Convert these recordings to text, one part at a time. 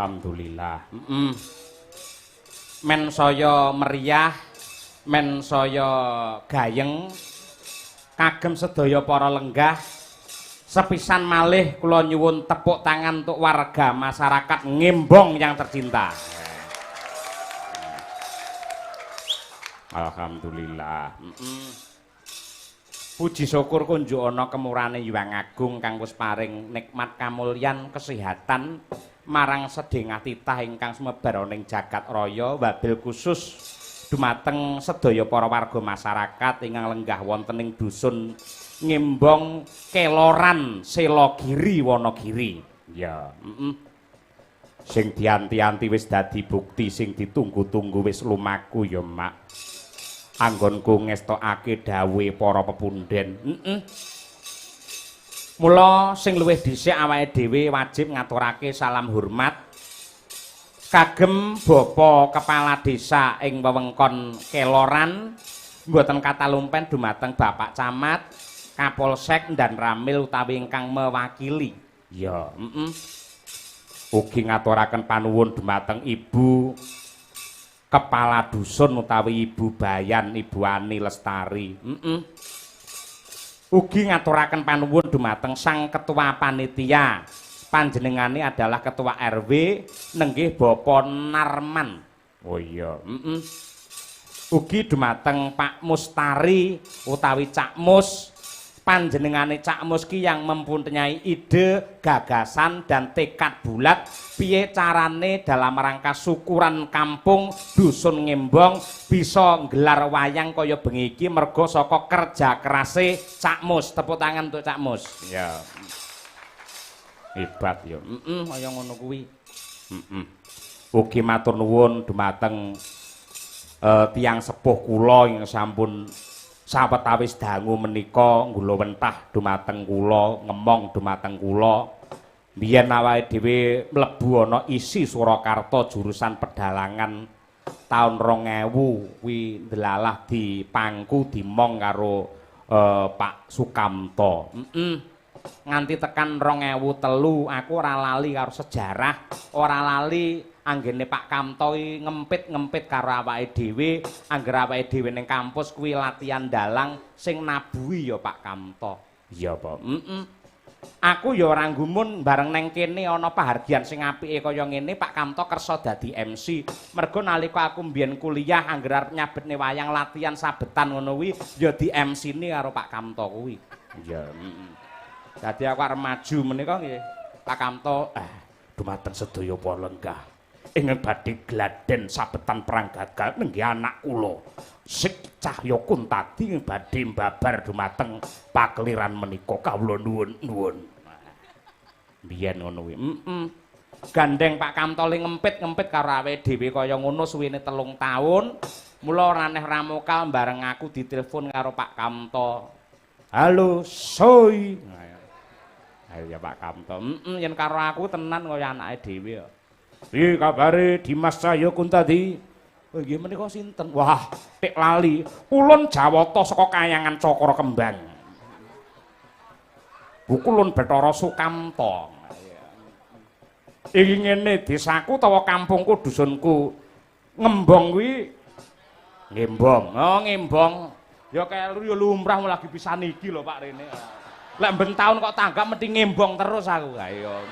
Alhamdulillah. Men saya meriah, men saya gayeng, kagem sedaya para lenggah. Sepisan malih kula nyuwun tepuk tangan untuk warga masyarakat Ngembong yang tercinta. Alhamdulillah. Puji syukur kunjuk ana kemurane Hyang Agung kang wis paring nikmat kamulyan kesehatan marang sedhengah titah ingkang sumebar ning jagat raya, wabil khusus dumateng sedaya para warga masyarakat ingkang lenggah wonten ing dusun Ngembong Keloran Selogiri Wonogiri. Ya, sing dianti-anti wis dadi bukti, sing ditunggu-tunggu wis lumaku ya, Mak. Anggonku ngestokake dawuhe para pepunden. Mula sing luwih dhisik awake dhewe wajib ngaturake salam hormat kagem Bapak Kepala Desa ing wewengkon Keloran, mboten katalumpen dumateng Bapak Camat, Kapolsek dan Ramil utawi ingkang mewakili. Ya, ugi ngaturaken panuwun dumateng Ibu Kepala Dusun utawi Ibu Bayan, Ibu Ani Lestari. Ugi ngaturaken panuwun dumateng Sang Ketua Panitia. Panjenengane adalah Ketua RW nenggih Bapak Narman. Oh iya, Ugi dumateng Pak Mustari utawi Cak Mus. Panjenengane Cak Mus ki yang mempunyai ide, gagasan dan tekad bulat piye carane dalam rangka syukuran kampung dusun Ngembong bisa nggelar wayang kaya bengi iki merga saka kerja kerase Cak Mus. Tepuk tangan untuk Cak Mus. Ya. Hebat ya. Kaya ngono kuwi. Ugi matur nuwun dumateng tiyang sepuh kula ing sampun sawetawis dangu menika nggula wentah dumateng kula, ngemong dumateng kula. Biyen awake dhewe mlebu ana isi Surakarta jurusan pedalangan taun 2000 kuwi ndelalah dipangku dimong karo Pak Sukamto. Nganti tekan 2003 aku ora lali karo sejarah, ora lali anggene Pak Kamto ngempit-ngempit karo awake dhewe, angger awake dhewe ning kampus kuwi latihan dalang sing nabuhi ya Pak Kamto. Iya, Pak. Aku ya ora nggumun bareng neng kene ana pahargyan sing apike kaya ngene Pak Kamto kersa dadi MC. Mergo nalika aku mbiyen kuliah angger arep nyabetne wayang latihan sabetan ngono kuwi ya di MC-ne karo Pak Kamto kuwi. Iya, Dadi aku arep maju menika nggih Pak Kamto dumateng sedaya para lenggah ingin badhe gladen sabetan perang gagal nenggih anak kula Sik Cahya Kuntadi badhe mbabar dumateng pakeliran menika kawula nuwun. Biyen ngono kuwi. Gandeng Pak Kamto li ngempit-ngempit karo awake dhewe kaya ngono suwene 3 taun. Mula ora neh ramokal bareng aku ditelepon karo Pak Kamto. Halo, Soy. Ayo ya Pak Kamto. Yen karo aku tenan kaya anake dhewe kok. Piye kabare Dimas Cahya Kuntadi? Oh nggih menika sinten? Wah, tik lali. Ulun Jawata saka Kayangan Cakra Kembang. Bukulun Bathara Sukamto. Iki ngene desaku utawa kampungku dusunku Ngembong kuwi Ngembong. Oh Ngembong. Ya kelu ya lumrah lagi pisan iki lho Pak Rene. Lek ben taun kok tanggap mesti Ngembong terus aku. Ayo.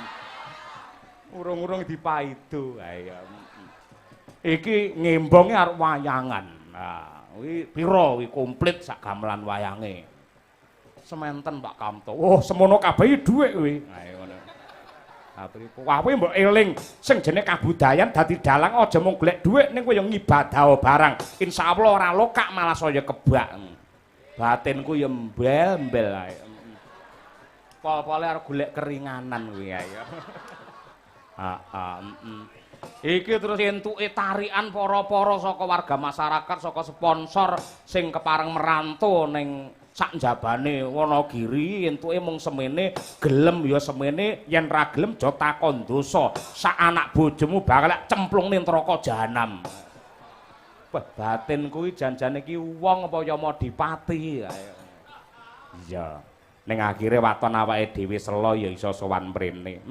Urung-urung dipaido. Ayo. Iki Ngembonge arep wayangan. Nah, kuwi pira kuwi komplit sak gamelan wayange. Sementen Pak Kamto. Oh, semono kabeh dhuwit kuwi. Ayo ngono. Apriku. Wah, kowe mbok eling sing jenenge kabudayan dadi dalang aja mung golek dhuwit ning kowe yo ngibadah barang. Insyaallah ora lokak malah saya kebak. Batinku yo mbel-mbel ae. Pol-pole arep golek keringanan kuwi ayo. Iki terus entuke tarikan para-para saka warga masyarakat, saka sponsor sing kepareng merantau ning sak njabane Wonogiri entuke mung semene gelem ya semene yen ra gelem aja takon dosa sak anak bojomu bakal cemplungne neraka jahanam. Wah batin kuwi janjane iki wong apa Yamadipati ayo. Iya ning akhire waton awake dhewe sela ya iso sowan mrene.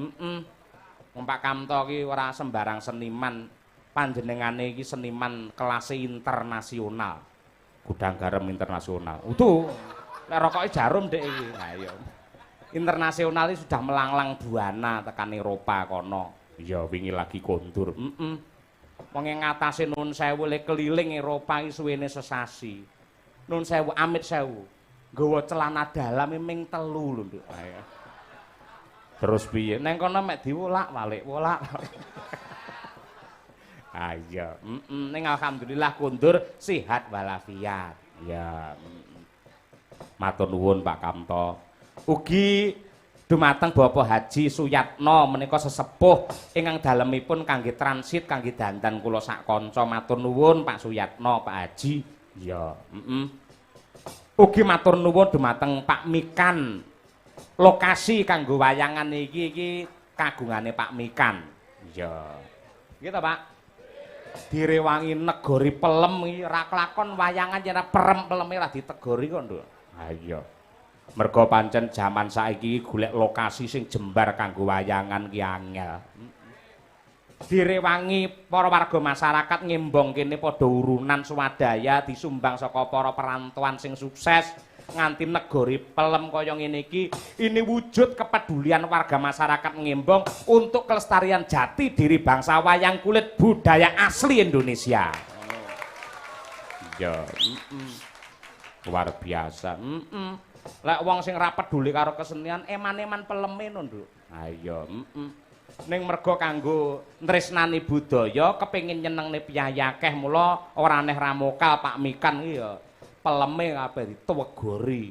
Pak Kamto ki ora sembarang seniman, panjenengane iki seniman kelas internasional. Gudang garam internasional. Utuh. Lek rokoke jarum Dek iki. Ha iya. Internasional iki sudah melanglang buana tekan Eropa kono. Iya wingi lagi kondur. Wong ngatasi Nun Sewu le keliling Eropa iki suwene sesasi. Nun Sewu amit sewu. Nggawa celana dalam ming 3 lho, Nduk. Ha iya. Terus piye? Neng kono mek diwolak-walik, wolak. Iya, ning alhamdulillah kundur sehat walafiat. Ya. Matur nuwun Pak Kamto. Ugi dumateng Bapak Haji Suyatno menika sesepuh ingkang dalemipun kangge transit kangge dandan kula sak kanca. Matur nuwun Pak Suyatno, Pak Haji. Ya, Ugi matur nuwun dumateng Pak Mikan. Lokasi kanggo wayangan iki kagungane Pak Mikan. Iya. Gitu Pak. Direwangi negori pelem iki ora kelakon wayangan yen perem peleme ora ditegori kok, Nduk. Ha iya. Mergo pancen jaman saiki golek lokasi sing jembar kanggo wayangan ki angel. Direwangi para warga masyarakat ngembong kene padha urunan swadaya disumbang saka para perantauan sing sukses. Nganti negori pelem kaya ngene iki ini wujud kepedulian warga masyarakat ngembong untuk kelestarian jati diri bangsa wayang kulit budaya asli Indonesia. Ya, luar biasa. Lek wong sing ra peduli karo kesenian eman-eman peleme no, Nduk. Ha iya, ning mergo kanggo tresnani budaya kepengin nyenengne piyayi akeh mula ora aneh ramokal Pak Mikan iki ya. Peleme kabeh ditewegori.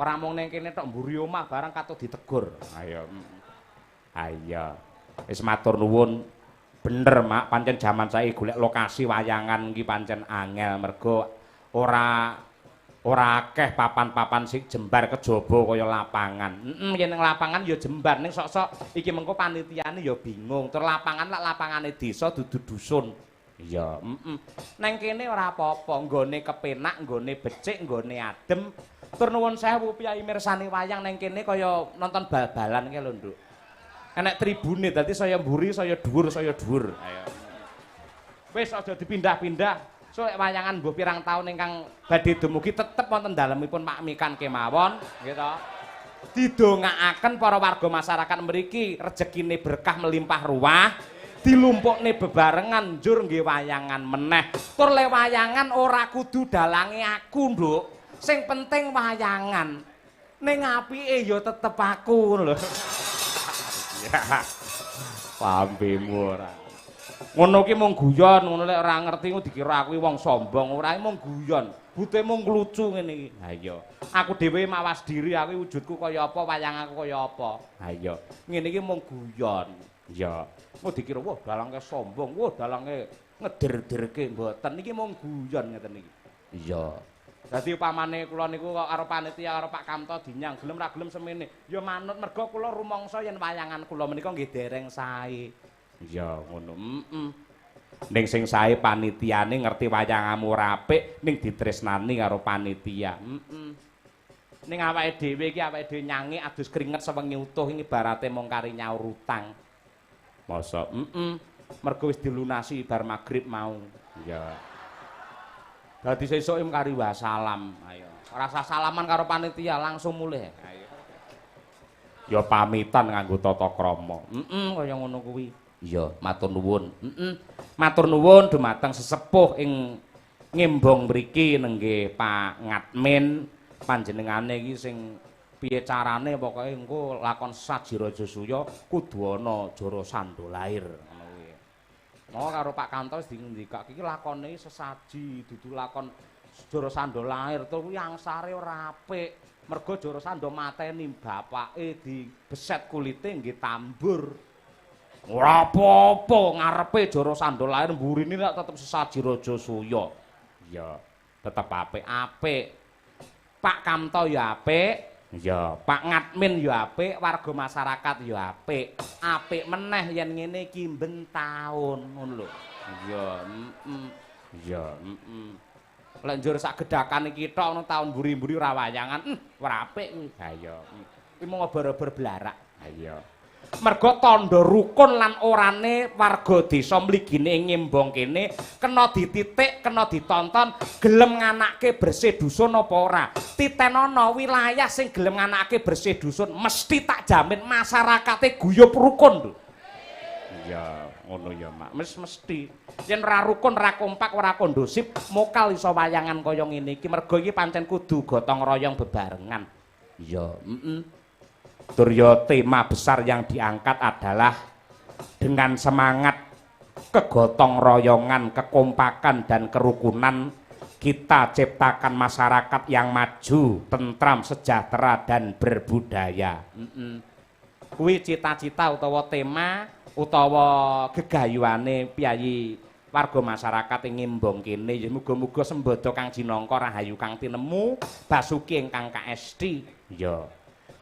Ora mung ning kene tok mburi omah barang katut ditegur. Ayo. Ayo. Wis matur nuwun. Bener, Mak, pancen jaman saiki golek lokasi wayangan iki pancen angel mergo ora akeh papan-papan sing jembar kejaba kaya lapangan. Yen ning lapangan ya jembar ning sok-sok iki mengko panitiane ya bingung. Tur lapangan lak lapangane desa dudu dusun. Iya, neng kene ora apa-apa, nggone kepenak, nggone becik, nggone adem. Tur nuwun sewu piyayi mirsani wayang neng kene kaya nonton bal-balan ki lho, Nduk. Enek tribune dadi saya mburi, saya dhuwur, saya dhuwur. Ayo. Wis aja dipindah-pindah. Soek wayangan mbuh pirang taun ingkang badhe dumugi tetep wonten dalemipun Pak Mikan kemawon, gitu. Didongaaken para warga masyarakat mriki rezekine berkah melimpah ruah. Dilumpukne bebarengan njur nggih wayangan meneh. Tur le wayangan ora kudu dalange aku, Nduk. Sing penting wayangan. Ning apike ya tetep aku lho. Ya. Pambemu ora. Ngono ki mung guyon, ngono lek ora ngerti dikira aku wong sombong, ora mung guyon. Bute mung lucu ngene iki. Ha iya. Aku dhewe mawas diri aku wujudku kaya apa, wayang aku kaya apa. Ha iya. Ngene iki mung guyon. Ya. Mau dikira wah dalange sombong, wah dalange ngeder-derke mboten niki mung guyon ngeten iki. Iya. Dadi upamane kula niku kok karo panitia karo Pak Kamto dinyang gelem ra gelem semene. Ya manut mergo kula rumangsa yen wayangan kula menika nggih dereng sae. Iya ngono. Ning sing sae panitiane ngerti wayanganmu ora apik ning ditresnani karo panitia. Ning awake dhewe iki awake dhewe nyanyi adus keringet sewengi utuh ini ibarate mung kari nyaur utang. Masa mergo wis dilunasi bar magrib mau. Ya. Dadi sesuke kari wassalam. Ayo. Ora usah salaman karo panitia, langsung mulih. Ayo. Ya pamitan nganggo tata krama. Kaya ngono kuwi. Iya, matur nuwun. Matur nuwun dumateng sesepuh ing ngembong mriki nenggih Pak Ngatmin. Panjenengane iki sing piye carane pokoke engko lakon Saji Raja Suya kudu ana Jara Sandalair ngono kuwi. Mau karo Pak Kanto wis dingendikake iki lakone sesaji dudu lakon Jara Sandalair to kuwi angsare ora apik. Mergo Jara Sanda mateni bapake dibeset kulite nggih tambur. Ora apa-apa ngarepe Jara Sandalair mburine nek tetep sesaji Raja Suya. Iya, tetep apik-apik. Pak Kamto ya apik. Ya, Pak Ngatmin ya apik, warga masyarakat ya apik. Apik meneh yen ngene iki mben taun ngono lho. Iya, iya, Lek njur sak gedhakan iki tok ono taun mburi-mburi ora wayangan, ora apik kuwi. Ha iya. Kuwi mung obar-obar blarak. Ha iya. Merga tandha rukun lan orane warga desa mligine ing Ngembong kene kena dititik, kena ditonton gelem nganake bersih dusun apa ora. Titenana wilayah sing gelem nganake bersih dusun mesti tak jamin masyarakate guyub rukun lho. Iya, ngono ya, Mak. Mesti. Yen ora rukun, ora kompak, ora kondusif, mokal iso wayangan kaya ngene iki. Merga iki pancen kudu gotong royong bebarengan. Iya, Durya tema besar yang diangkat adalah dengan semangat kegotong royongan, kekompakan dan kerukunan kita ciptakan masyarakat yang maju, tentram, sejahtera dan berbudaya. Kuwi cita-cita utawa tema utawa gegayuane piyayi warga masyarakat ing Ngembong kene. Muga-muga sembada Kang Jinangka rahayu Kang tinemu, Basuki ingkang kaesti. Ya.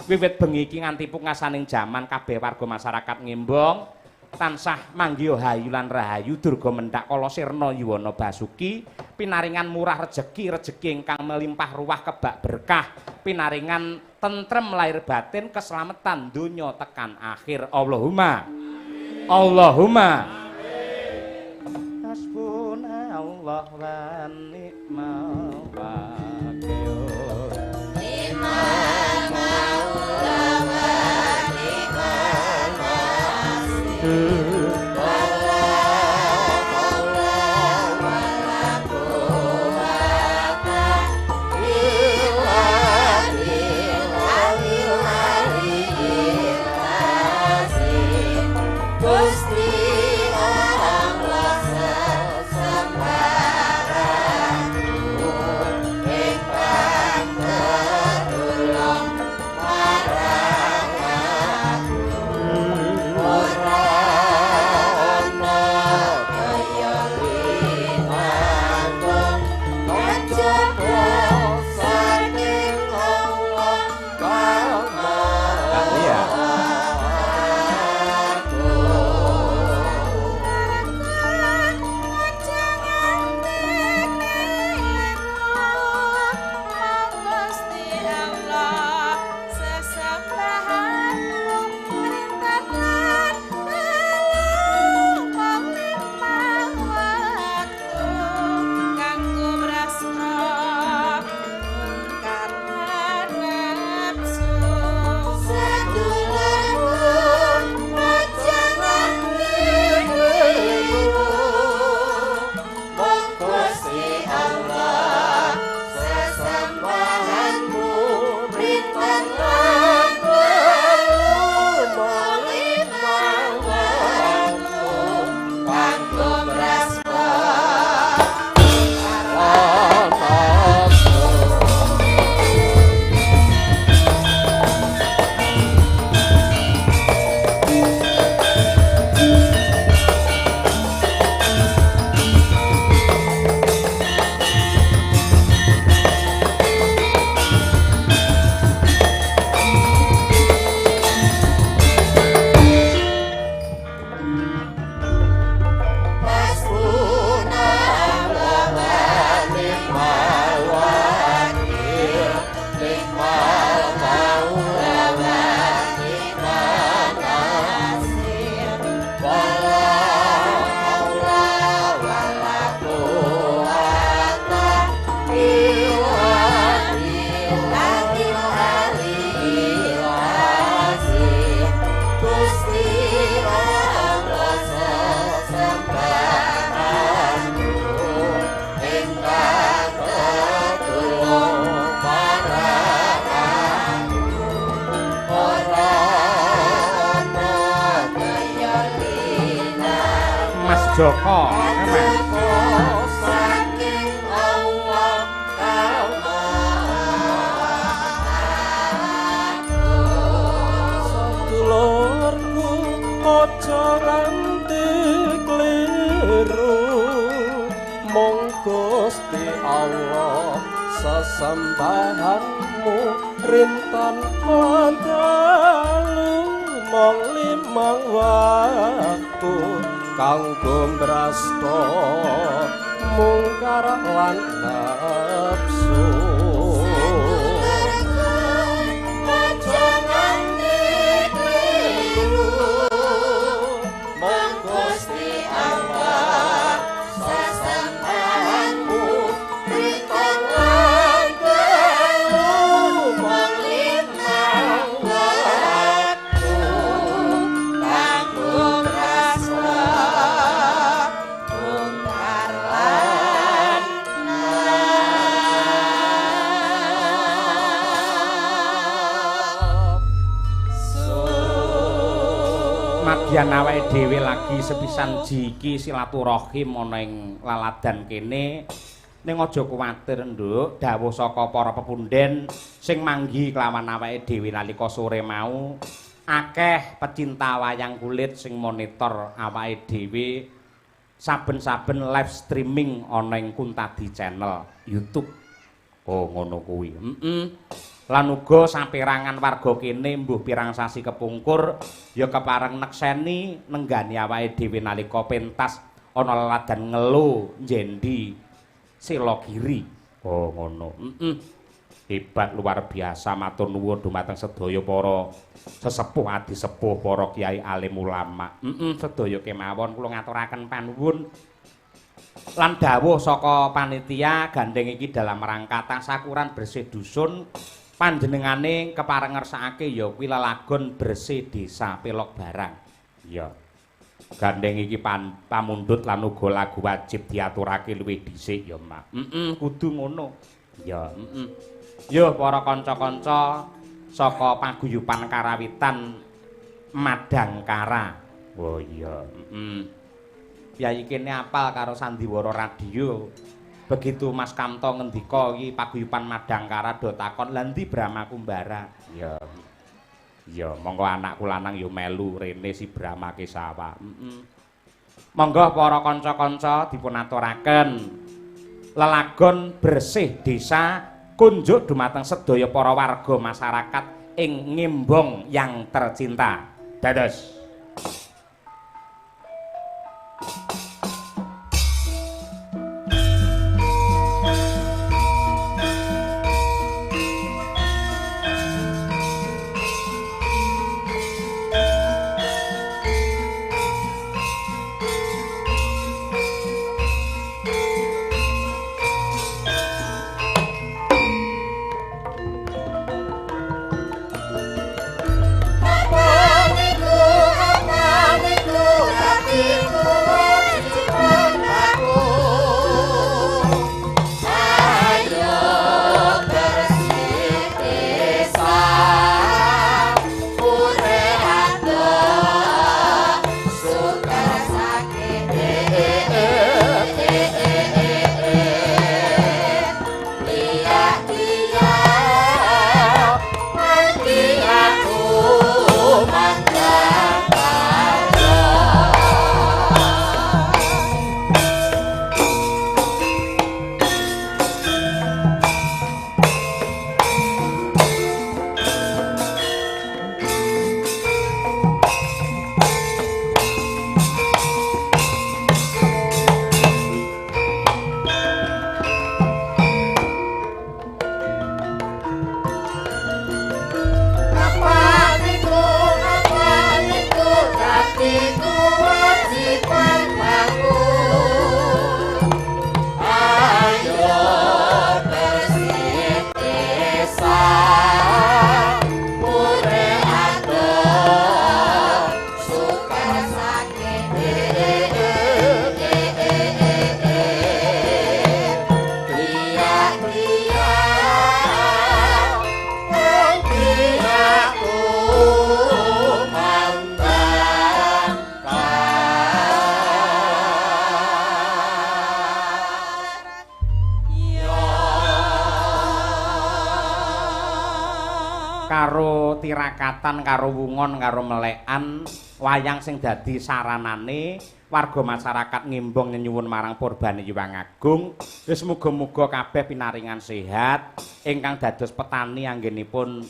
Wiwit bengi iki nganti pungkasaning jaman kabeh warga masyarakat Ngembong tansah manggih hayu lan rahayu durga mendak kala sirna yuwana Basuki pinaringan murah rejeki ingkang melimpah ruah kebak berkah pinaringan tentrem lahir batin keselamatan donya tekan akhir Allahumma hasbunallah wa ni'mal wakil Joko saking Allah sedulurku aja nganti kliru mung Gusti Allah sesembahanmu rintan landalu mong limang waktu kanggo mrasta mungkar lan nafsu aja nganti kliru Senadyan awake dhewe lagi sepisan jiki silaturahim ana ing laladan kene ning aja kuwatir nduk dawuh saka para pepunden sing manggi kelawan awake dhewe nalika sore mau akeh pecinta wayang kulit sing monitor awake dhewe saben-saben live streaming ana ing Kuntadi channel YouTube. Oh ngono kuwi. Lan uga saperangan warga kene mbuh pirang sasi kepungkur ya kepareng nekseni nenggani awake dhewe nalika pentas ana laladan ngelu njendi Selogiri. Oh ngono. Hebat luar biasa matur nuwun dumateng sedaya para sesepuh adi sepuh para kiai alim ulama. Sedaya kemawon kula ngaturaken panuwun. Lan dawuh saka panitia gandeng iki dalam rangka tasyakuran bersih dusun panjenengane kepareng ngersakake ya kuwi lelagon bersih desa Pelok Barang. Ya. Gandeng iki pamundhut lan uga lagu wajib diaturake luwih dhisik ya, Mak. Kudu ngono. Ya, Yo para kanca-kanca saka paguyuban karawitan Madangkara. Oh iya, Yai kene apal karo sandiwara radio. Begitu Mas Kamto ngendika iki paguyuban Madangkara do takon lha ndi Brahma Kumbara. Ya. Ya, monggo anakku lanang yo melu rene si Brahma Kesawa. Monggo para kanca-kanca dipun aturaken lelagon bersih desa kunjuk dumateng sedaya para warga masyarakat ing Ngembong yang tercinta. Dados karo tirakatan karo wungon karo melekan wayang sing dadi saranane warga masyarakat Ngembong nyuwun marang Purbane Hyang Agung wis muga-muga kabeh pinaringan sehat ingkang dados petani anggenipun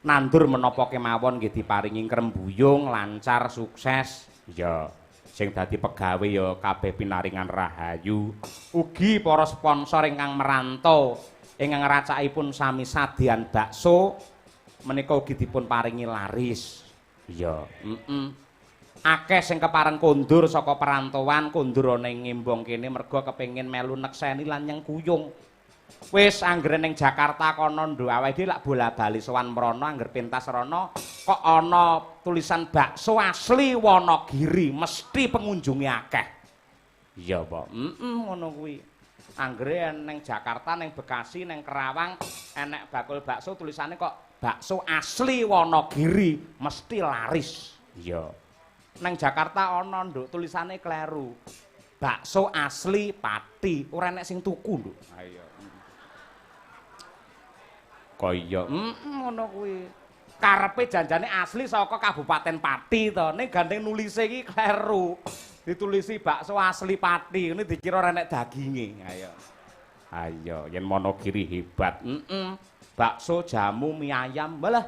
nandur menapa kemawon nggih diparingi krembuyung lancar sukses ya sing dadi pegawe ya kabeh pinaringan rahayu ugi para sponsor ingkang merantau ingkang racakipun sami sadyan bakso menika ugi dipun paringi laris. Iya, akeh sing kepareng kondur saka perantauan kondur ana ing Ngembong kene merga kepengin melu nekseni lan nyengkuyung. Wis anggere ning Jakarta kono nduk awake dhewe lak bola-bali sowan mrono angger pentas rono kok ana tulisan bakso asli Wonogiri mesti pengunjunge akeh. Iya, Pak. Ngono kuwi. Anggere ning Jakarta, ning Bekasi, ning Kerawang enek bakul bakso tulisane kok bakso asli Wonogiri mesti laris. Iya. nang Jakarta ana nduk tulisane kleru. Bakso asli Pati, ora enek sing tuku nduk. Ayo. Kaya ngono kuwi. Karepe janjane asli saka Kabupaten Pati to, ning gandeng nulise iki kleru. Ditulisi bakso asli Pati, ini dikira ora enek daginge. Ayo. Ayo, yen Wonogiri hebat. Bakso, jamu, mie ayam, malah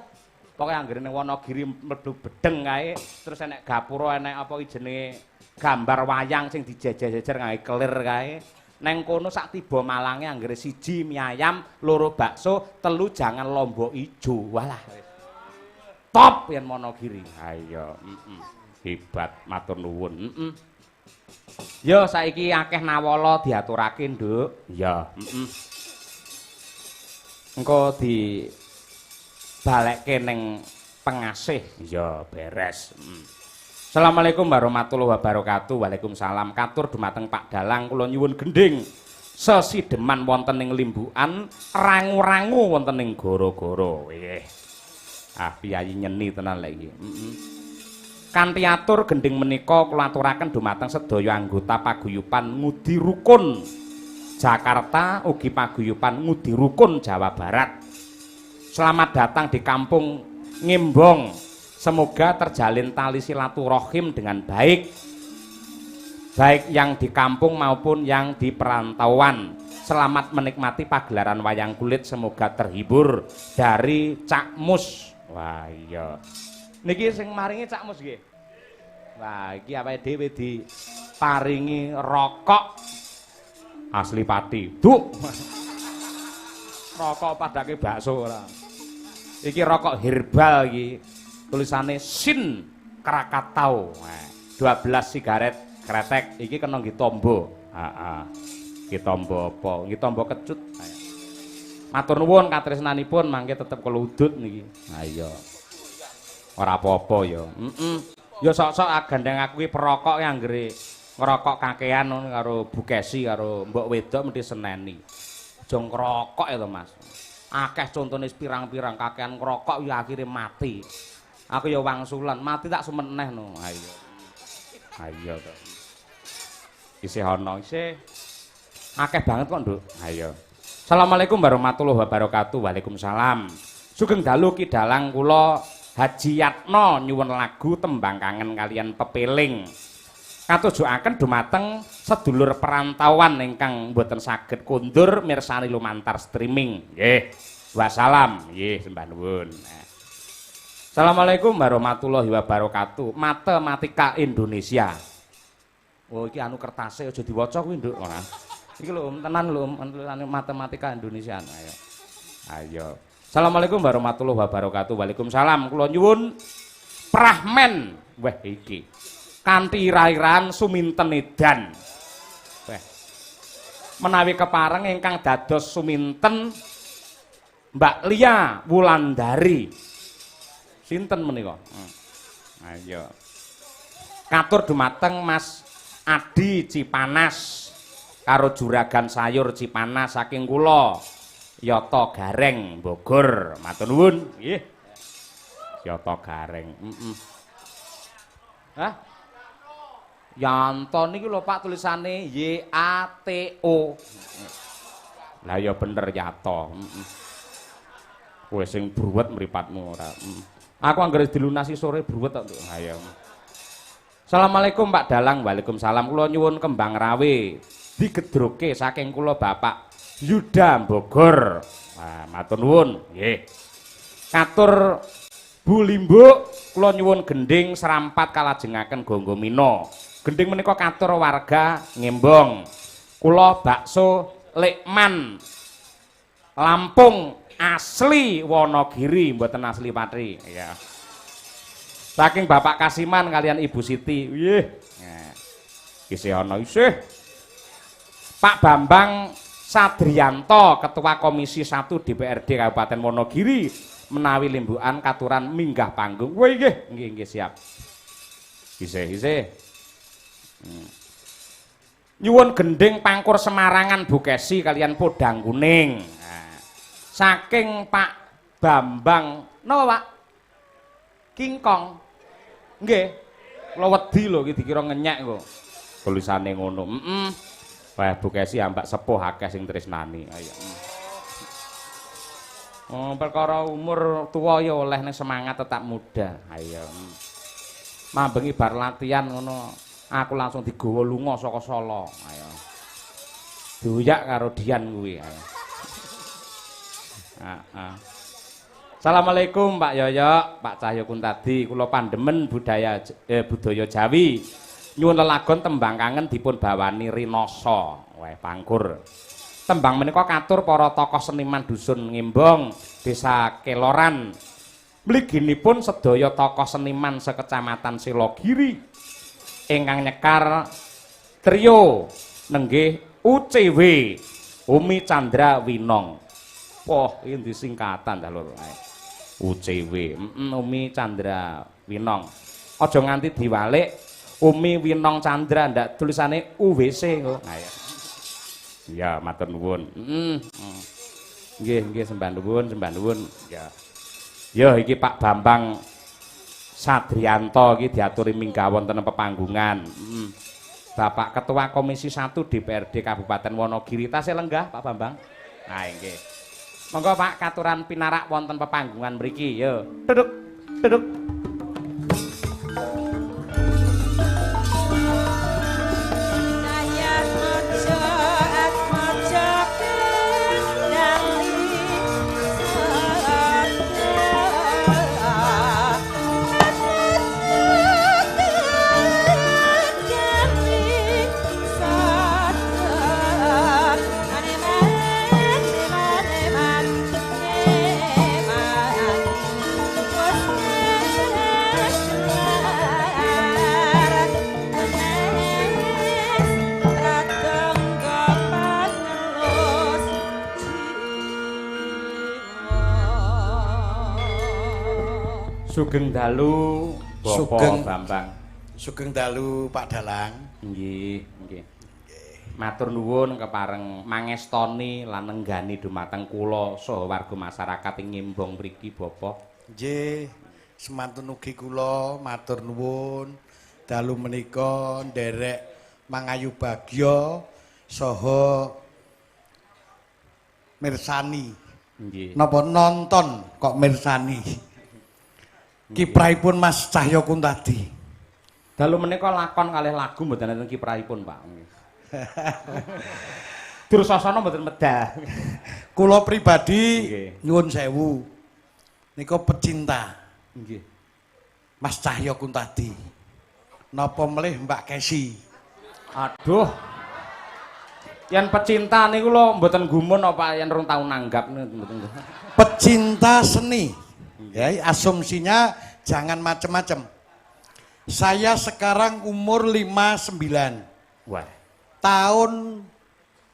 pokoke anggere ning Wonogiri mlebu bedeng kae, terus enek gapura, enek apa iki jenenge gambar wayang sing dijejer-jejer nggawe kelir kae. Neng kono sak tiba Malange anggere 1 mie ayam, 2 bakso, 3 jangan lombok ijo. Walah. Top yen Wonogiri. Ayo, hebat, matur nuwun. Yo saiki akeh nawala diaturake, Nduk. Ya, engko di balekke ning pengasih. Ya, beres. Assalamualaikum warahmatullahi wabarakatuh. Waalaikumsalam. Katur dumateng Pak Dalang, kula nyuwun gending sesideman wonten ing Limbukan, rangu-rangu wonten ing Goro-goro. Piyayi nyeni tenan lek iki. Kanthi atur gending menika kula aturaken dumateng sedaya anggota paguyuban Ngudi Rukun Jakarta ugi paguyuban Ngudi Rukun Jawa Barat. Selamat datang di kampung Ngembong. Semoga terjalin tali silaturahim dengan baik yang di kampung maupun yang di perantauan. Selamat menikmati pagelaran wayang kulit, semoga terhibur dari Cak Mus. Wah iya. Niki sing maringi Cak Mus nggih. Wah iki awake dhewe diparingi rokok asli Pati. Duk. Rokok padake bakso ora. Iki rokok herbal iki. Tulisane Sin Krakatau. 12 sigaret kretek iki kena nggih tombo. Heeh. Iki tombo apa? Nggih tombo kecut. Matur nuwun katresnanipun mangke tetep kula udut niki. Ha iya. Ora apa-apa ya. Ya sok-sok gandeng aku iki perokok ya anggere ngerokok kakean karo Bukesi karo mbok wedok mesti seneni. Aja ngrokok ya to, Mas. Akeh contone pirang-pirang kakean ngrokok ya akhire mati. Aku ya wangsulan, mati tak sumeneh no. Ayo. Ayo to. Isih ana, isih akeh banget kok, Nduk. Ayo. Assalamualaikum warahmatullahi wabarakatuh. Waalaikumsalam. Sugeng dalu Ki Dalang kula Haji Yatno nyuwun lagu tembang kangen kalian pepeling. Katujukaken dumateng sedulur perantauan ingkang mboten saged kondur mirsani lumantar streaming. Nggih. Wassalam. Nggih, sembah nuwun. Assalamualaikum warahmatullahi wabarakatuh. Matematika Indonesia. Oh iki anu kertase aja diwaca kuwi, Nduk. Ora. Iki lho tenan lho matematika Indonesia. Ayo. Ayo. Assalamualaikum warahmatullahi wabarakatuh. Waalaikumsalam. Kula nyuwun prahmen. Wah iki. Kanthi ira-iran suminten edan. Wah. Menawi kepareng ingkang dados suminten Mbak Lia Wulandari. Sinten menika? Ayo. Katur dumateng Mas Adi Cipanas karo juragan sayur Cipanas saking kula Yoto Gareng Bogor. Matur nuwun. Nggih. Yoto Gareng. Hah? Yanto niki lho Pak tulisane Y A T O. Lah ya bener Yato. Kowe sing bruwet mripatmu ora. Aku anggere dilunasi sore bruwet kok. Ayo. Assalamualaikum Pak Dalang. Waalaikumsalam. Kula nyuwun kembang rawe digedroke saking kula Bapak Yuda Bogor. Wah, matur nuwun. Nggih. Katur Bu Limbuk kula nyuwun gending serampat kalajengaken Gonggo Mino. Gending menika katur warga Ngembong. Kula bakso Lekman Lampung asli Wonogiri, mboten asli Pati. Ya. Saking Bapak Kasiman kalian Ibu Siti. Nggih. Nah. Isih ana isih. Pak Bambang Sadrianto, Ketua Komisi 1 DPRD Kabupaten Wonogiri, menawi limbukan katuran minggah panggung. Wah nggih, nggih siap. Isih. Nyuwun gending pangkur Semarangan Bukesi kalian Podang Kuning. Saking Pak Bambang, napa Pak? Kingkong. Nggih. Kula wedi lho iki dikira ngenyek kok. Tulisane ngono. Wah, Bu Kesi ambak sepuh akeh sing tresnani. Ayo. Oh, perkara umur tua ya oleh ning semangat tetap muda. Ayo. Mambengi bar latihan ngono, aku langsung digawa lunga saka Solo. Ayo. Doyak karo Dian kuwi. Ayo. Assalamualaikum Pak Yoyo, Pak Cahyo Kuntadi, kula pandemen budaya Jawi. Nyuwun lelagon tembang kangen dipun bawani Rinoso. Wah, pangkur. Tembang menika katur para tokoh seniman dusun Ngimbong, Desa Keloran. Mliginipun sedaya tokoh seniman sekecamatan Selogiri ingkang nyekar trio nenggih UCW, Umi Chandra Winong. Poh, iki disingkatan dah lho. UCW, Umi Chandra Winong. Aja nganti diwalik Umi Winong Chandra, ndak tulisane UWC kok. Ayo. Ya, matur nuwun. Nggih, sembah nuwun. Ya. Ya iki Pak Bambang Sadrianto iki diaturi minggah wonten pepanggungan. Bapak Ketua Komisi 1 DPRD Kabupaten Wonogiri tasih lenggah Pak Bambang. Nah, nggih. Monggo Pak katuran pinarak wonten pepanggungan mriki. Yo, duduk. Sugeng dalu Bapak Bambang. Sugeng dalu Pak Dalang. Nggih. Matur nuwun kepareng mangestoni lan nenggani dumateng kula saha warga masyarakat ing Ngimbong mriki Bapak. Nggih, semantun ugi kula matur nuwun dalu menika nderek mangayu bagya saha mirsani. Nggih. Napa nonton kok mirsani? Kiprahipun Mas Cahyo Kuntadi. Dalu menika lakon kalih lagu mboten enten kiprahipun, Pak. Dursasana mboten medal. Kula pribadi nyuwun sewu. Nika pecinta. Nggih. Mas Cahyo Kuntadi. Napa melih Mbak Kesi? Aduh. Yen pecinta niku lho mboten gumun apa yen rong tau nanggap mboten. Pecinta seni. Ya, asumsinya jangan macam-macam. Saya sekarang umur 59. Wah. Tahun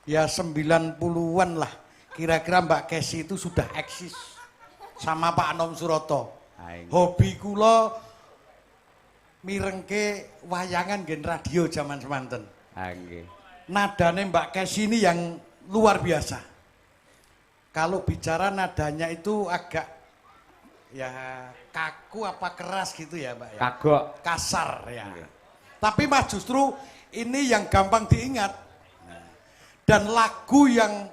ya 90-an lah. Kira-kira Mbak Kesi itu sudah eksis sama Pak Anom Suroto. Hobi kula mirengke wayangan gen radio zaman semanten. Nggih. Nadane Mbak Kesi ini yang luar biasa. Kalau bicara nadanya itu agak ya kaku apa keras gitu ya Mbak ya. Kagok. Kasar ya. Tapi Mas justru ini yang gampang diingat. Dan lagu yang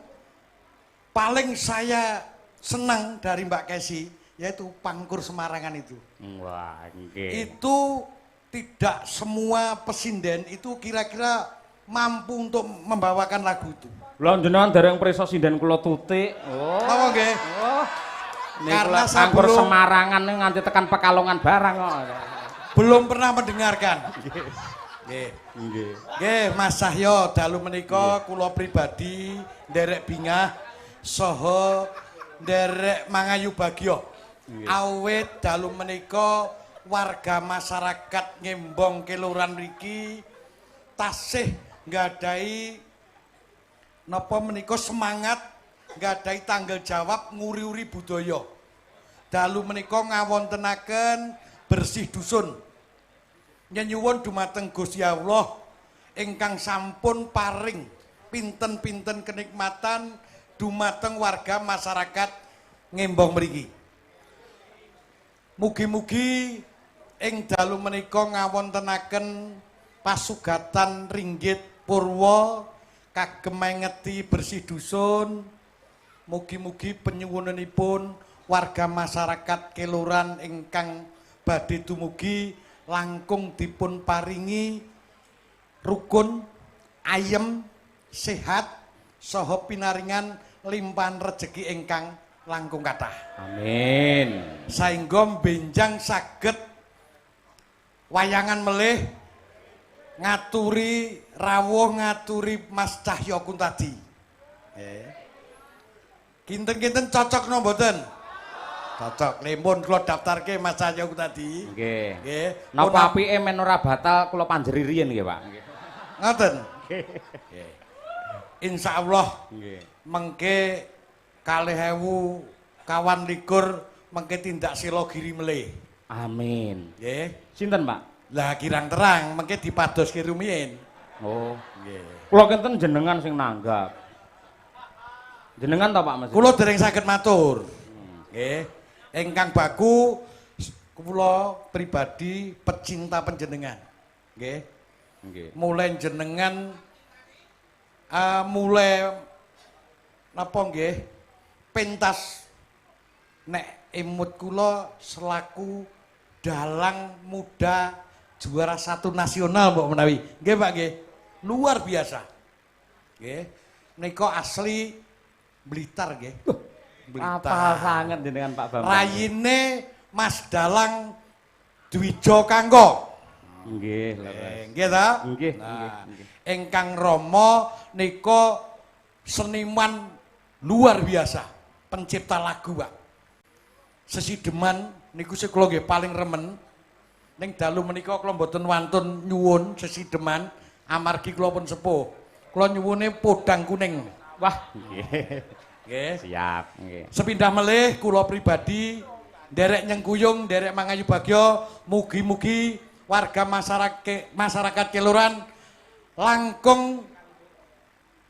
paling saya senang dari Mbak Kesi yaitu Pangkur Semarangan itu. Wah, nggih. Itu tidak semua pesinden itu kira-kira mampu untuk membawakan lagu itu. Lha jenengan dereng prisa sinden kula tutik. Oh. Apa nggih? Oh. Karena saya Pangkur belum Semarangan nganti tekan Pekalongan barang kok. Belum pernah mendengarkan. Nggih. Nggih. Nggih, Mas Cahyo dalu menika kula pribadi nderek bingah saha nderek mangayu bagya. Awit dalu menika warga masyarakat Ngimbong Keloran mriki tasih nggadahi napa menika semangat nggadahi tanggung jawab nguri-uri budaya. Dalu menika ngawontenaken bersih dusun. Nyuwun dumateng Gusti Allah ingkang sampun paring pinten-pinten kenikmatan dumateng warga masyarakat Ngimbong mriki. Mugi-mugi ing dalu menika ngawontenaken pasugatan ringgit purwa kagem mengeti bersih dusun. Mugi-mugi penyuwunanipun warga masyarakat Keluran ingkang badhe dumugi langkung dipun paringi rukun, ayem, sehat, saha pinaringan limpahan rejeki ingkang langkung kathah. Amin. Saengga benjang saged wayangan melih ngaturi rawuh ngaturi Mas Cahya Kuntadi. Nggih. Kinten-kinten cocok no mboten? Cocok. Lempun kula daftarke Mas Cahya Kuntadi. Nggih. Nggih. Napa apike men ora batal kula panjeri riyen nggih, Pak. Nggih. Ngoten. Nggih. Insyaallah Nggih. mengke 2021 mengke tindak sila giri melih. Amin. Nggih. Sinten, Pak? Lah kirang terang mengke dipadoske rumiyin. Oh, Nggih. kula kinten jenengan sing nanggap. Jenengan ta Pak Mas? Kula dereng saged matur. Nggih. Ingkang baku kula pribadi pecinta panjenengan. Nggih. Nggih. Mulai jenengan mulai napa nggih pentas nek imut kula selaku dalang muda juara 1 nasional mbok menawi. Nggih Pak nggih. Luar biasa. Nggih. Nika asli Blitar nggih. Apa sanget dengan Pak Bambang? Rayine Mas Dalang Dwijo Kanggo. Nggih, Nggih ta? Nggih, Nah, nggih. ingkang Rama nika seniman luar biasa, pencipta lagu, Pak. Sesideman niku sing kula nggih paling remen. Ning dalu menika kula mboten wantun nyuwun sesideman amargi kula pun sepuh. Kula nyuwune podang kuning. Wah, nggih. Nggih. Siap, nggih. Sepindah melih kula pribadi nderek nyengkuyung, nderek mangayu bagya, mugi-mugi warga masyarakat Keluran langkung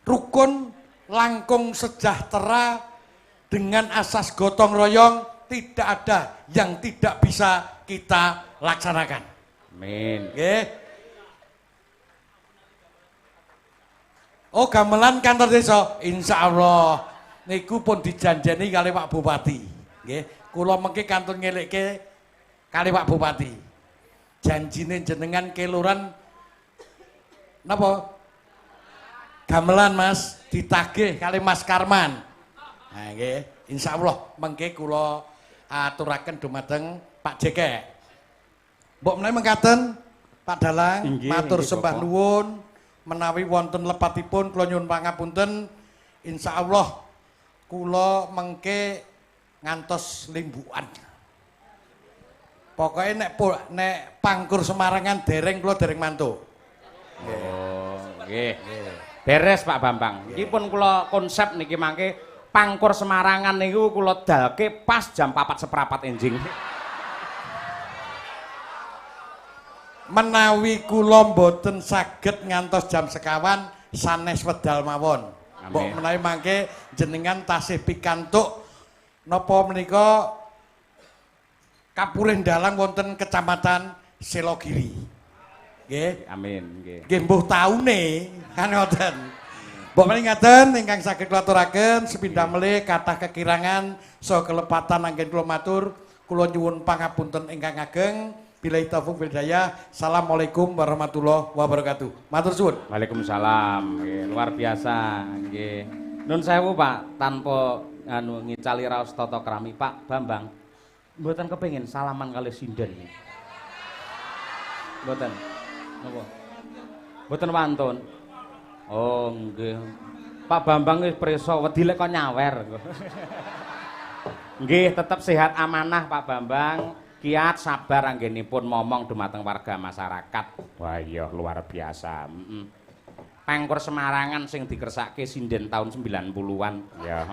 rukun, langkung sejahtera dengan asas gotong royong, tidak ada yang tidak bisa kita laksanakan. Amin. Nggih. Oh gamelan kantor desa, insya Allah niku pun dijanjeni kali Pak Bupati. Nggih, kula mengki kantun ngelekke kali Pak Bupati. Janjine jenengan Keluran napa? Gamelan Mas ditagih kali Mas Karman. Nah nggih, insya Allah mengki kula aturaken dumateng Pak Jekek. Mbok menawi mengkaten Pak Dalang, Inggih, matur inggih, sembah Bapak. nuwun. Menawi wonten lepatipun kula nyuwun pangapunten, insyaallah kula mengke ngantos limbukan. Pokoke nek pangkur Semarangan dereng kula dereng mantuk. Oh, nggih. Beres Pak Bambang. Iki pun kula konsep niki mangke pangkur Semarangan niku kula dalke pas jam 4:15 enjing. Menawi kula mboten saged ngantos jam sekawan sanes wedal mawon. Mbok menawi mangke jenengan tasih pikantuk napa menika kapurih dalang wonten Kecamatan Selogiri. Nggih. Amin, nggih. Nggih mbuh taune kan ngoten. Mbok menawi ngaten ingkang saged kula aturaken sepindah melih kathah kekirangan saha kelepatan anggen kula matur, kula nyuwun pangapunten ingkang ageng. Billahi taufiq wal hidayah. Assalamualaikum warahmatullahi wabarakatuh. Matur suwun. Waalaikumsalam. Nggih, luar biasa. Nggih. Nun sewu Pak, tanpa ngicali raos tata krami Pak Bambang. Mboten kepengin salaman kali sinden. Mboten. Napa? Mboten wantun. Oh, nggih. Pak Bambang wis prisa wedi lek kok nyawer. Nggih, tetep sehat amanah Pak Bambang. Kiat sabar anggenipun momong dumateng warga masyarakat. Wah iya luar biasa. Pangkur Semarangan sing dikersake sinden tahun 90-an. Ya.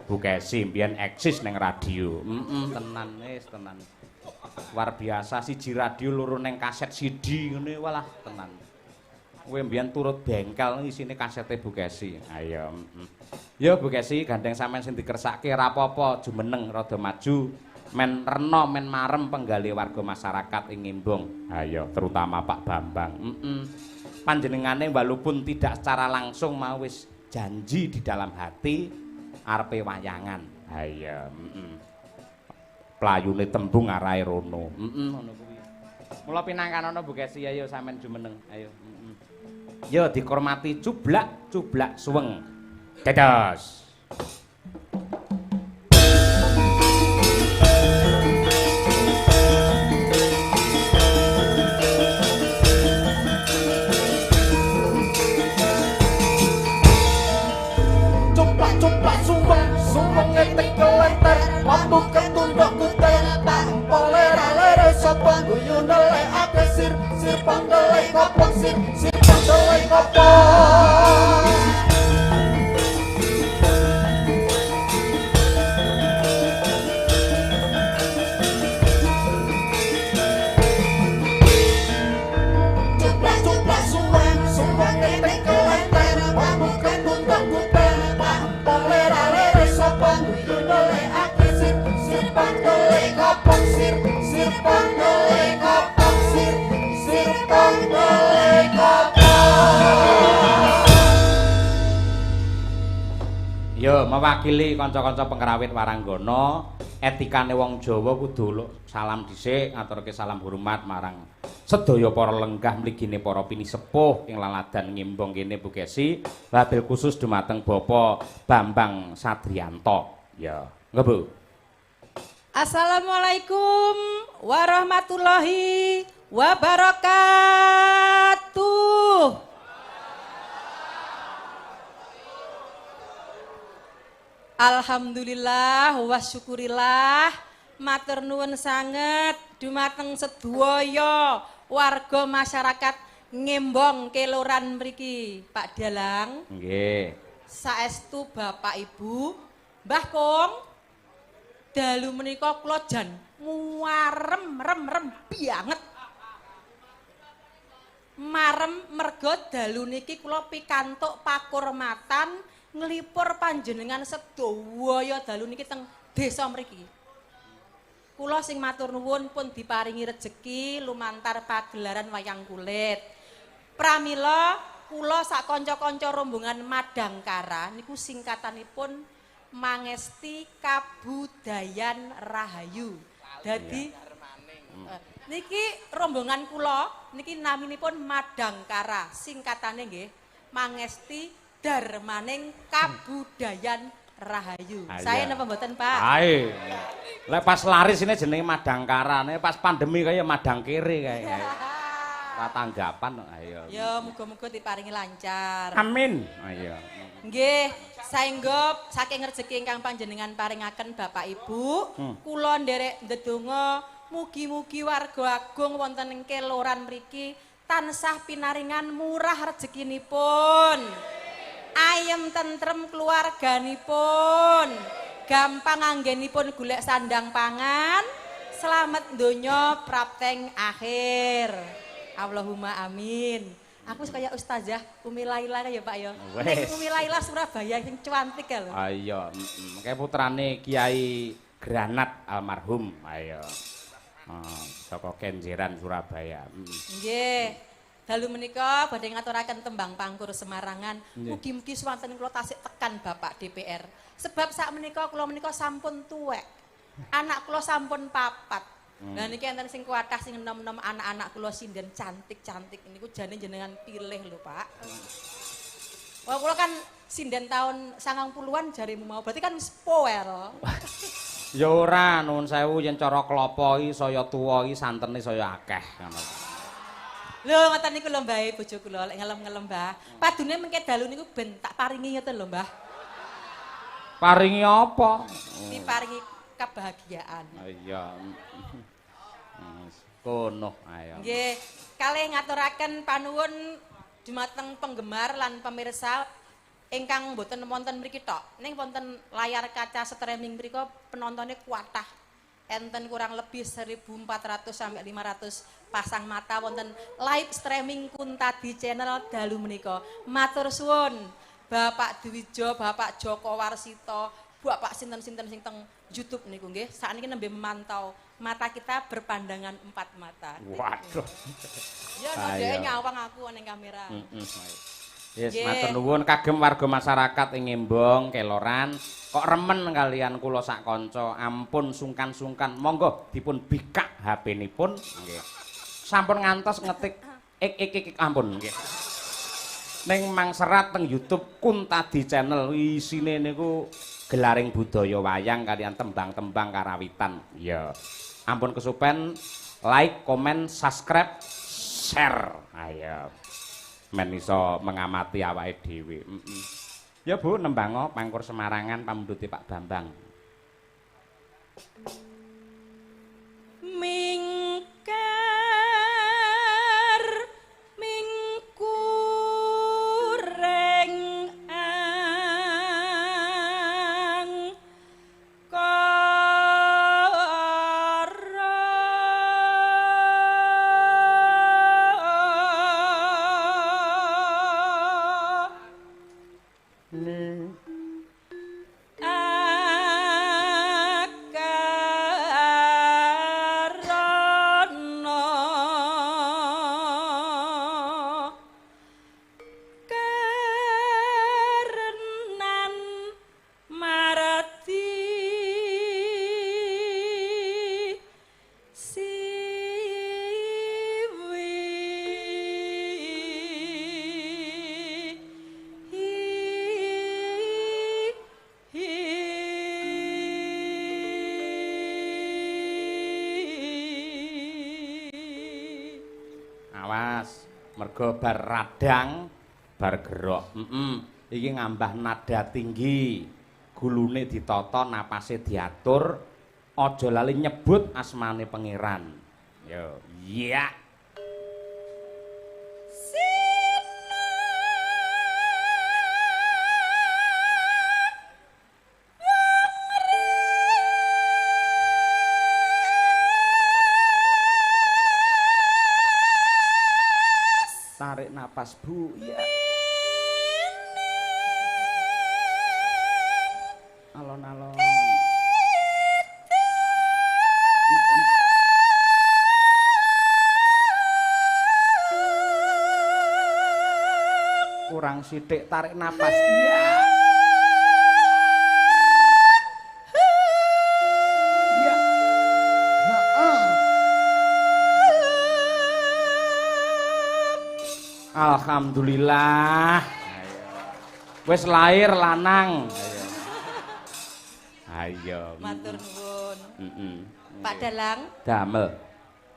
Bu Kesi mbiyen eksis ning radio. Tenan wis tenan. Luar biasa siji radio loro ning kaset CD ngene walah tenan. Kowe mbiyen turut bengkel isine kasete Bu Kesi. Ayo. Ya Bu Kesi gandeng sampean sing dikersake ora apa-apa, jumeneng rada maju. men rena men marem penggali warga masyarakat ing Ngembong. Ayo terutama Pak Bambang. Panjenengane walaupun tidak secara langsung mau wis janji di dalam hati arepe wayangan. Ayo, playune tembung arahe rono. Ngono kuwi. Mula pinangkanono Bu Kesi ayo sampean jumeneng. Ayo. Yo dihormati cublak suweng. Dados. Cuplak sumbeng ngetik kelenter mampu ketunduk kutel tampole ralere sapa guyu nelekake sir panggele kopong sir panggele kopong cuplak sumbeng ngetik kelenter mampu ketunduk kutel tampole ralere sapa guyu nelekake sir panggele kopong sir panggele kopong sir panggele kopong. Yo mewakili kanca-kanca pengrawit Waranggana, etikane wong Jawa kudu salam dhisik, ngaturke salam hormat marang sedaya para lenggah mligine para pinisepuh ing laladan Ngembong kene Bu Kesi, wabil khusus dumateng Bapak Bambang Sadrianto. Ya, nggih Bu. Assalamualaikum warahmatullahi wabarakatuh. Alhamdulillah wa syukurillah matur nuwun sanget dumateng sedaya warga masyarakat Ngembong Keloran mriki Pak Dalang. Nggih. Saestu Bapak Ibu, Mbah Kong. Dalu menika kula jan muarem rem banget. Marem merga dalu niki kula pikantuk pakurmatan nglipur panjenengan sedaya dalu niki teng desa mriki. Kula sing matur nuwun pun diparingi rejeki lumantar pagelaran wayang kulit. Pramila kula sak kanca-kanca rombongan Madangkara niku singkatanipun Mangesti Kabudayan Rahayu. Dadi niki rombongan kula niki naminipun Madangkara, singkatane nggih Mangesti Darmaning Kabudayan Rahayu. Saya napa mboten, Pak? Ae. Lek pas laris ini jenenge Madangkara, nek pas pandemi kaya Madangkere kae. Ora tanggapan ayo. Ya muga-muga diparingi lancar. Amin. Ayo. Nggih, saengga saking rejeki ingkang panjenengan paringaken Bapak Ibu, kula nderek ndedonga mugi-mugi warga agung wonten ing Keloran mriki tansah pinaringan murah rezekinipun. Ayem tentrem keluarganipun, gampang anggenipun golek sandang pangan, selamat donya prapteng akhir. Allahumma amin. Aku kaya Ustazah Umi Laila ya Pak ya. Ning Umi Laila Surabaya sing cantik ya lho. Ayo, kayak putrane Kiai Granat almarhum. Ayo. Saka Kenjeran Surabaya. Nggih. Dalu menika badhe ngaturaken tembang pangkur Semarangan. Mugi-mugi swanten kula tasik tekan Bapak DPR. Sebab sak menika kula menika sampun tuwek. Anak kula sampun 4. Lah niki enten sing kuatah sing enom-enom anak-anak kula sinden cantik-cantik niku jane jenengan pilih lho, Pak. Wah, kula kan sinden tahun 90-an jarimu mau. Berarti kan wis power. Ya ora nuwun sewu yen cara klapa iki saya tuwa iki santene saya akeh ngono. Lho ngoten niku lho Mbah bojo kula lek ngelem-ngelem Mbah. Padune mengke dalu niku ben tak paringi ngoten lho Mbah. Paringi apa? Diparingi kebahagiaan. Iya. Kono ayo. Nggih, kalih ngaturaken panuwun dumateng penggemar lan pemirsa ingkang boten wonten mriki tok. Ning wonten layar kaca streaming mriku penontonnya kuatah. Enten kurang lebih 1.400 sampai 500 pasang mata wonten live streaming Kuntadi channel dalu menika. Matur suwun Bapak Dwijo, Bapak Joko Warsito, Bapak sinten-sinten sing teng YouTube niku nggih. Sakniki nembe memantau mata kita berpandangan 4 mata. Waduh. Ya ndek nyawang aku ning kamera. Yes, matur nuwun kagem warga masyarakat ing Embong, Keloran, kok remen kalian kula sak kanca. Ampun sungkan-sungkan. Monggo dipun bikak HP-nipun nggih. Sampun ngantos ngetik ik ampun nggih. Ning mangserat teng YouTube Kuntadi channel isine niku gelaring budaya wayang kalian tembang-tembang karawitan. Ya. Ampun kesupen like, comment, subscribe, share. Ayo. Men iso mengamati awake dhewe. Ya Bu, nembango Pangkur Semarangan pamundhute Pak Bambang. Mingkar mingkureng ang Mergo bar radang bar gerok. Iki ngambah nada tinggi. Gulune ditata, napase diatur. Aja lali nyebut asmane pangeran. Yo, iya. Tarik napas Bu, ya. Alon-alon. Kurang sithik tarik napas, ya. Alhamdulillah. Wis lahir lanang. Ayo. Matur nuwun. Pak Dalang. Damel.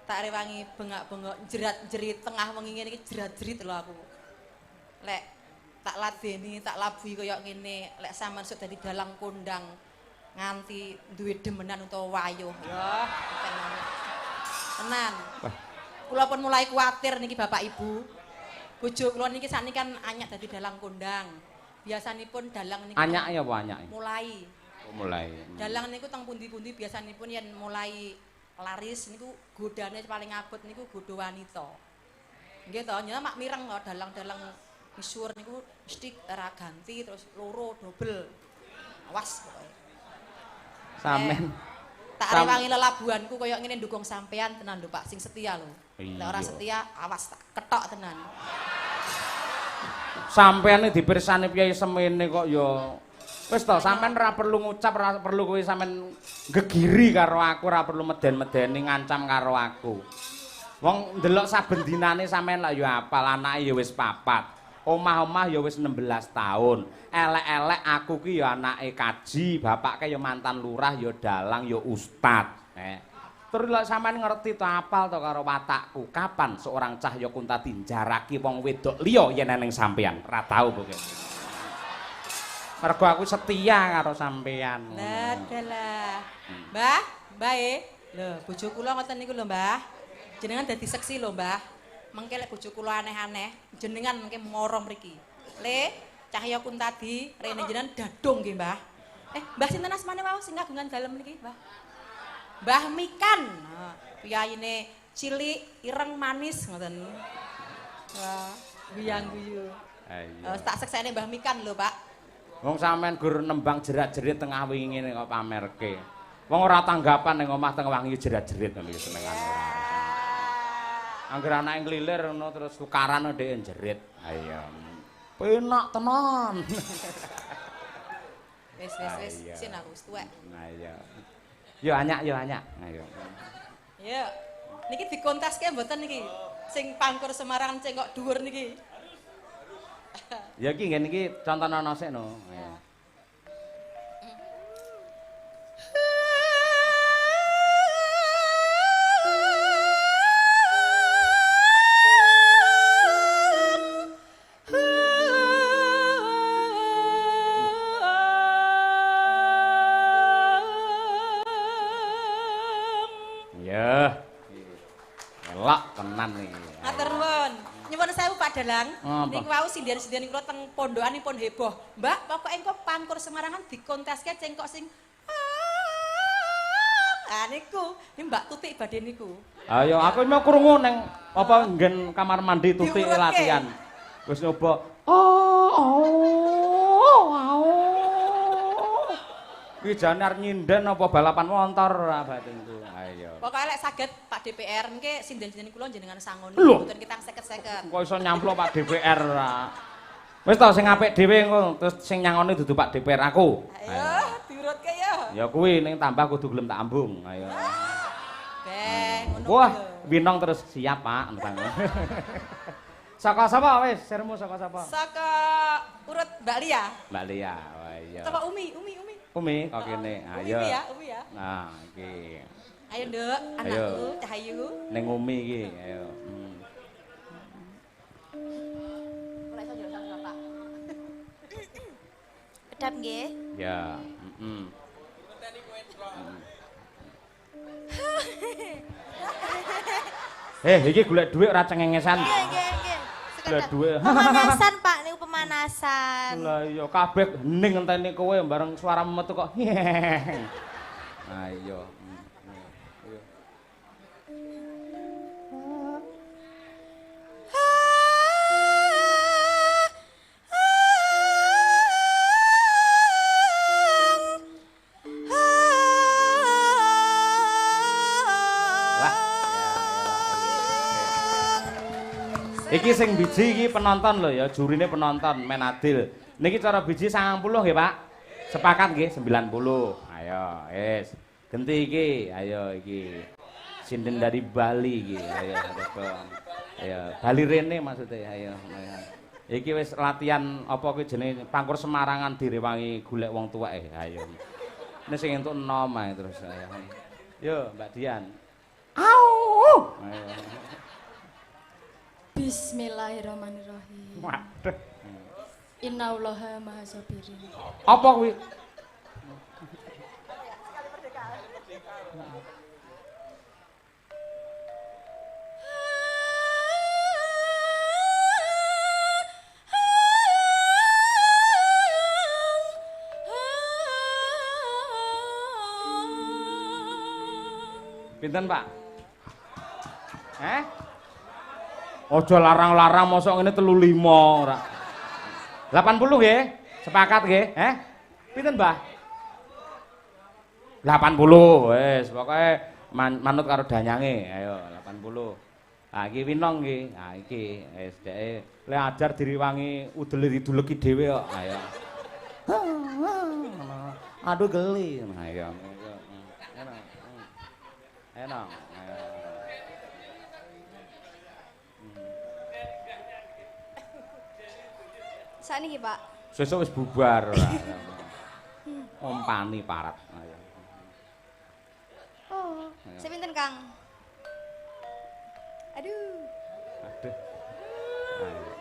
Tak rewangi bengak-bengok jerat-jerit tengah wengi ngene iki jerat-jerit lho aku. Lek tak ladeni, tak labui kaya ngene, lek sampean sok dadi dalang kondang nganti duwe demenan utawa wayuh. Ya, tenan. Kula pun mulai kuwatir niki Bapak Ibu. Bojo kula niki sakniki kan anyak dadi dalang kondang. Biasanipun dalang niku Anyak ya apa anyak? Mulai. Oh, mulai. Dalang niku teng pundi-pundi biasanipun yen mulai laris niku godane paling abot niku godho wanita. Nggih to, nyala mak mireng kok dalang-dalang misuwur niku mesti ora ganti terus loro dobel. Awas pokoke. Sampean tak rewangi lelabuhanku kaya ngene ndukung sampean tenan lho Pak sing setia lho. Nek ora setia awas tak ketok tenan. Sampeyan dipirsani piye semene kok ya. Wis to, sampean ora perlu ngucap, ora perlu kowe sampean gegiri karo aku, ora perlu meden-medeni ngancam karo aku. Wong ndelok saben dinane sampean lak ya apal, anake ya wis 4. Omah-omah ya wis 16 tahun. Elek-elek aku ki ya anake kaji, bapake ya mantan lurah, ya dalang, ya ustad. Terus lek sampean ngerti to apal to karo watakku, kapan seorang Cahya Kuntadi njaraki wong wedok liya yen eneng sampean? Ora tau pokoke. Mergo aku setia karo sampean. Lah dalah. Mbah, mbae. Lho, bojo kula ngoten niku lho, Mbah. Jenengan dadi seksi lho, Mbah. Mengke lek bojo kula aneh-aneh, jenengan mengke mara mriki. Le, Cahya Kuntadi, rene jenengan dadung nggih, Mbah. Mbah sinten asmane wau sing kagungan dalem niki, Mbah? Mbah Mikan. Piyayine cilik, ireng, manis ngoten. Wah, guyang-guyu. Tak seksene Mbah Mikan lho, Pak. Wong sampean gur nembang jerat-jerit tengah wingi ngene kok pamerke. Wong ora tanggapan ning omah teng wangi jerat-jerit ngono iki senengan ora. Angger anake nglilir ngono terus tukaran ndek jerit. Ayo. Penak tenan. Wis, sin aku wis tuwek. Nah iya. Yo anyak. Ayo. Yo. Niki dikonteske mboten niki. Sing pangkur Semarang sing kok dhuwur niki. Ya iki ngen iki contohana sik no. Ayo. Dalang niku wau sindian-sindian kula teng pondokanipun heboh. Mbak, pokoke engko pangkur Semarangan dikonteske cengkok sing niku. Ini Mbak Tutik badhe niku. Ayo aku mau krungu ning apa nggen kamar mandi Tutik latihan. Wis nyoba. Iki jane arep nyinden apa balapan motor ora batinku. Ayo. Pokoke lek saged Pak DPR nggih sinden-sinden kula jenengan sangon mboten kita 50-50. Kok iso nyamplok Pak DPR ora. Wis to sing apik dhewe engko terus sing nyangoni dudu Pak DPR aku. Ayo diurutke ya. Ya kuwi ning tambah kudu gelem tak ambung. Ayo. Beng ngono. Wah, Winong terus siap Pak entang. Saka sapa wis? Sermu saka sapa? Saka urut Mbak Lia. Mbak Lia. Wah iya. Saka Umi. Umi kok kene. Ayo. Umi ya. Nah, iki. Ayo, Nduk, anakku, Cahayu. Ning Umi iki, ayo. Ora iso jero sama Bapak. Kedap nggih. Ya, iki golek dhuwit ora cengengesan. Nggih. Golek dhuwit. Pemanasan, Pak, niku pemanasan. Lah iya kabeh hening ngenteni kowe bareng suaramu metu kok. Ayo. Iki sing biji iki penonton lho ya, jurine penonton men adil. Niki cara biji 90 nggih, Pak. Sepakat nggih 90. Ayo, wis. Genti iki, ayo iki. Sinden dari Bali iki. Ayo, ayo. Bali rene maksudnya, ayo. Iki wis latihan apa kuwi jenenge pangkur Semarangan direwangi golek wong tuwek. Ayo. Nek sing entuk enom ae terus ayo. Yo, Mbak Dian. Au! Ayo. Bismillahirrahmanirrahim. Waduh. Innallaha maha sabirin. Apa kuwi? Pinten, Pak? Ojo larang-larang mosok ngene 35 ora. 80 nggih? Sepakat nggih? Pinten, Mbah? 80. Wis, pokoke manut karo danyange. Ayo 80. Ah iki Winong nggih. Ah iki wis dheke le ajar diriwangi udel-iduleki dhewe kok. Ayo. Aduh geli. Ayo. Enak. Sakniki, Pak. Sesuk wis bubar ora. Ompani parat. Ayo. Oh, sepinten, Kang? Aduh. Aduh. Ayo.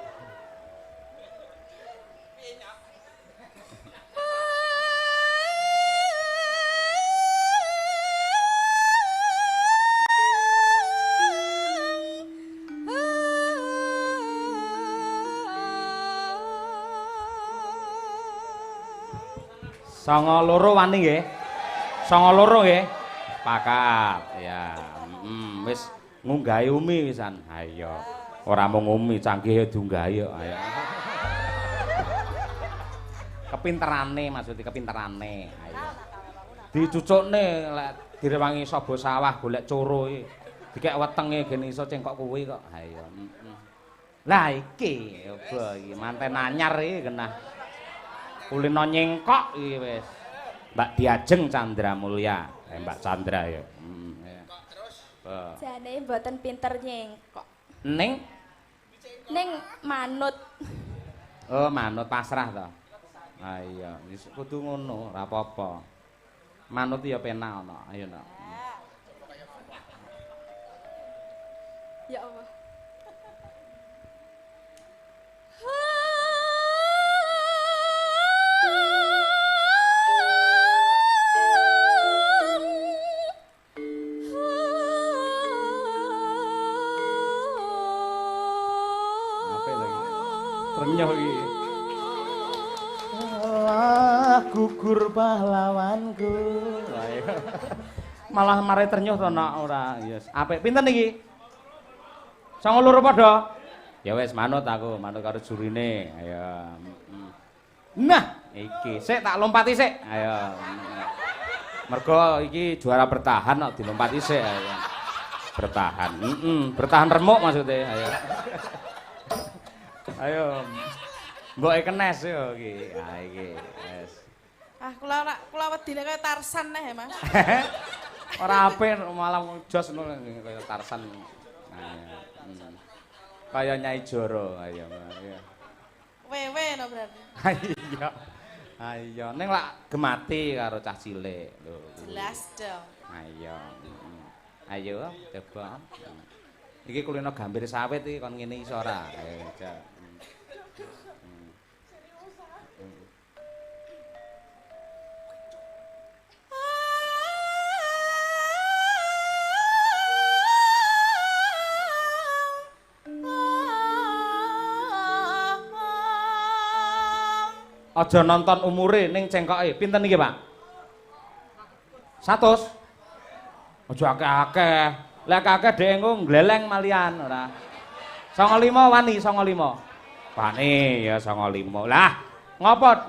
Songo loro wani nggih. Songo loro nggih. Pakat. Ya. Wis ngunggahi Umi wisan. Ayo. Ora mung Umi, cangkihe diunggahi kok. Ayo. kepinterane maksudnya kepinterane. Ayo. Dicucukne lek direwangi saba sawah golek coro iki. Dikek wetenge gene iso cengkok kuwi kok. Ayo. Lah iki opo iki manten anyar iki genah. Kulino nyengkok iki wis. Mbak Diajeng Chandra Mulya. Mbak Chandra ya. Jane mboten pinter nyengkok. Ning Manut. oh manut pasrah to. Ah iya, wis kudu ngono, ora apa-apa. Manut ya penak ana. Ayo no. Ya Allah. Renyah iki. Gugur pahlawanku. Malah mare ternyuh to nak ora. Yes. Apik pinten iki? 92 padha. Ya wis manut aku, manut karo jurine. Ayo. Nah, iki sik tak lompati sik. Ayo. Mergo iki juara bertahan kok dilompati sik. Ayo. Bertahan. Bertahan remuk maksudnya. Ayo. Ayo. Mboke kenes yo iki. Ha iki. Wes. Ah, kula wedine kaya Tarsan neh, Mas. Ora apik malah jos ngono kaya Tarsan. Nah, kaya Nyai Joro ayo. Wewe no berarti. Iya. Ayo, ning lak gemati karo cah cilik lho. Jelas dong. Ayo. Ayo coba. Iki kulino gambir sawit iki kon ngene iso ora? Ayo, coba. Aja nonton umure ning cengkoke. Pinten iki, Pak? 100. Aja akeh-akeh. Lek akeh dhek engko gleleng malian ora. 95 wani 95. Wani ya 95. Lah, ngopo